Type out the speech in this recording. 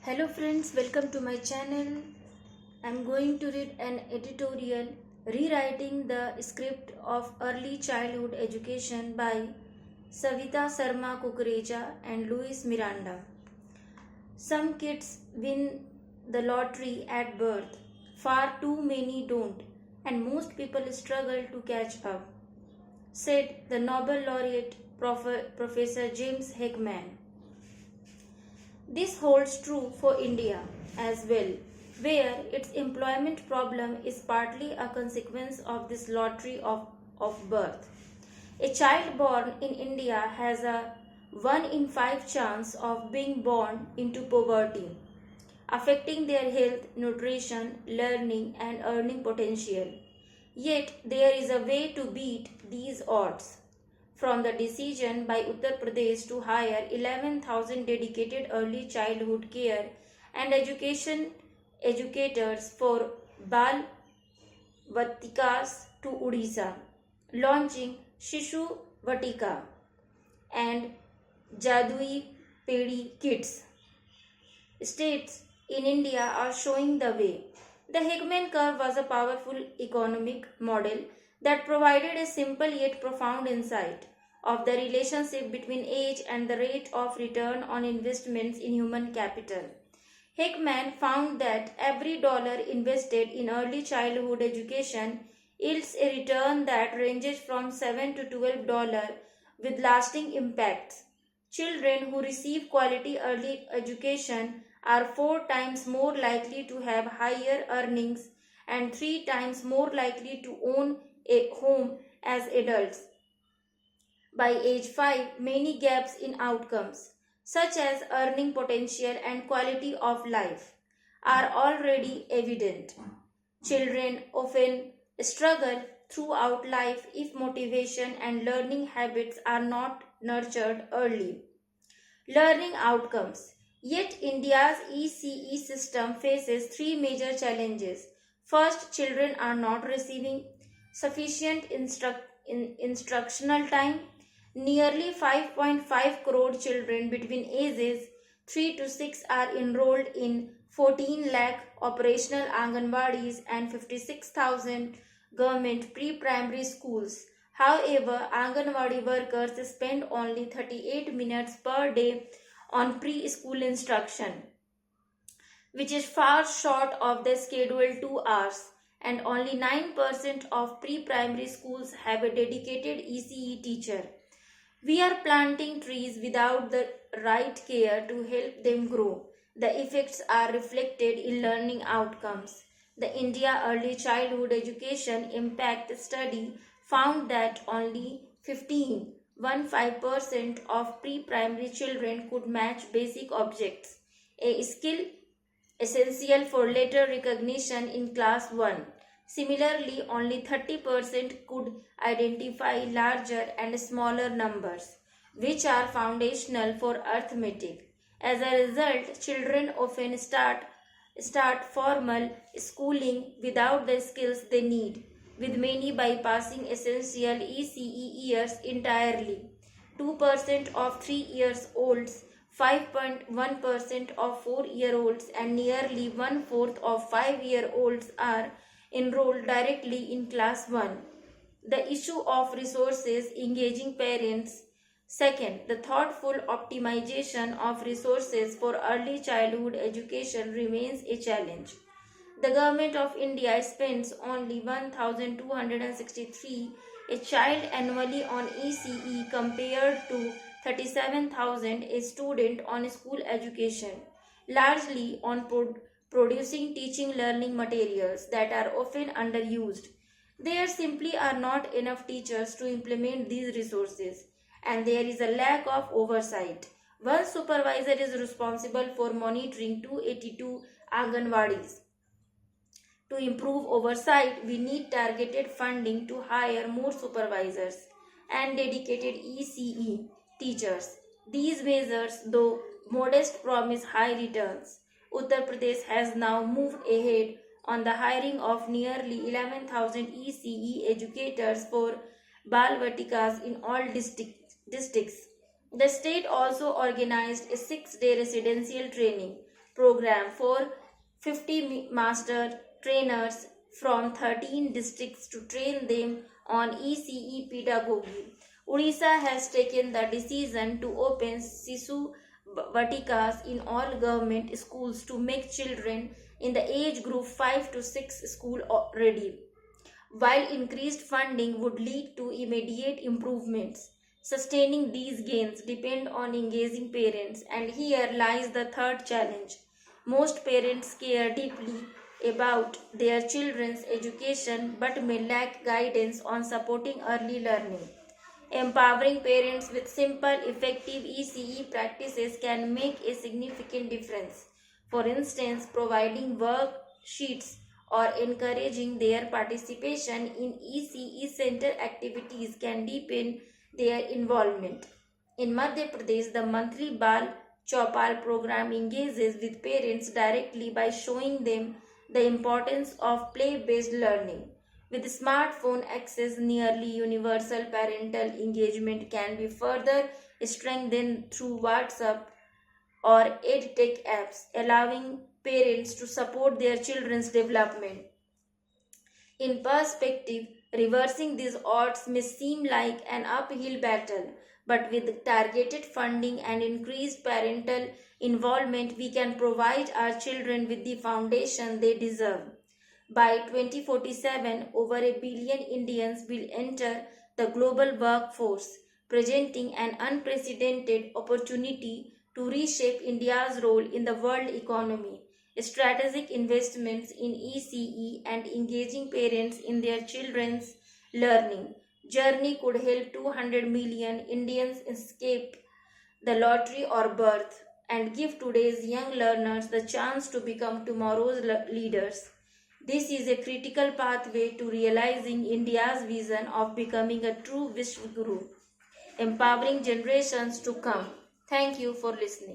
Hello friends, welcome to my channel. I'm going to read an editorial rewriting the script of early childhood education by Savita Sarma Kukureja and Luis Miranda. Some kids win the lottery at birth, far too many don't, and most people struggle to catch up, said the Nobel laureate Professor James Heckman. This holds true for India as well, where its employment problem is partly a consequence of this lottery of birth. A child born in India has a 1 in 5 chance of being born into poverty, affecting their health, nutrition, learning, and earning potential. Yet, there is a way to beat these odds. From the decision by Uttar Pradesh to hire 11,000 dedicated early childhood care and education educators for Bal Vatikas to Odisha, launching Shishu Vatika and Jadui Pedi Kids. States in India are showing the way. The Heckman curve was a powerful economic model that provided a simple yet profound insight of the relationship between age and the rate of return on investments in human capital. Heckman found that every dollar invested in early childhood education yields a return that ranges from $7 to $12 with lasting impacts. Children who receive quality early education are 4 times more likely to have higher earnings and 3 times more likely to own a home as adults. By age 5, many gaps in outcomes, such as earning potential and quality of life, are already evident. Children often struggle throughout life if motivation and learning habits are not nurtured early. Learning outcomes. Yet India's ECE system faces three major challenges. First, children are not receiving sufficient instructional time. Nearly 5.5 crore children between ages 3 to 6 are enrolled in 14 lakh operational Anganwadis and 56,000 government pre-primary schools. However, Anganwadi workers spend only 38 minutes per day on preschool instruction, which is far short of the scheduled 2 hours, and only 9% of pre-primary schools have a dedicated ECE teacher. We are planting trees without the right care to help them grow. The effects are reflected in learning outcomes. The India Early Childhood Education Impact Study found that only 15% of pre-primary children could match basic objects, a skill essential for later recognition in class 1. Similarly, only 30% could identify larger and smaller numbers, which are foundational for arithmetic. As a result, children often start formal schooling without the skills they need, with many bypassing essential ECE years entirely. 2% of 3 years olds, 5.1% of 4-year-olds, and nearly one-fourth of 5-year-olds are enrolled directly in class 1. The issue of resources engaging parents. Second, the thoughtful optimization of resources for early childhood education remains a challenge. The Government of India spends only 1,263 a child annually on ECE compared to 37,000 a student on school education, largely on producing teaching learning materials that are often underused. There simply are not enough teachers to implement these resources, and there is a lack of oversight. One supervisor is responsible for monitoring 282 Anganwadis. To improve oversight, we need targeted funding to hire more supervisors and dedicated ECE teachers. These measures, though modest, promise high returns. Uttar Pradesh has now moved ahead on the hiring of nearly 11,000 ECE educators for Bal Vatikas in all districts. The state also organized a 6-day residential training program for 50 master trainers from 13 districts to train them on ECE pedagogy. Odisha has taken the decision to open Sisu Vatikas in all government schools to make children in the age group 5 to 6 school ready. While increased funding would lead to immediate improvements, sustaining these gains depend on engaging parents, and here lies the third challenge. Most parents care deeply about their children's education but may lack guidance on supporting early learning. Empowering parents with simple, effective ECE practices can make a significant difference. For instance, providing worksheets or encouraging their participation in ECE center activities can deepen their involvement. In Madhya Pradesh, the monthly Bal Chaupal program engages with parents directly by showing them the importance of play based learning. With smartphone access, nearly universal parental engagement can be further strengthened through WhatsApp or EdTech apps, allowing parents to support their children's development. In perspective, reversing these odds may seem like an uphill battle, but with targeted funding and increased parental involvement, we can provide our children with the foundation they deserve. By 2047, over a billion Indians will enter the global workforce, presenting an unprecedented opportunity to reshape India's role in the world economy. Strategic investments in ECE and engaging parents in their children's learning journey could help 200 million Indians escape the lottery or birth and give today's young learners the chance to become tomorrow's leaders. This is a critical pathway to realizing India's vision of becoming a true Vishwaguru, empowering generations to come. Thank you for listening.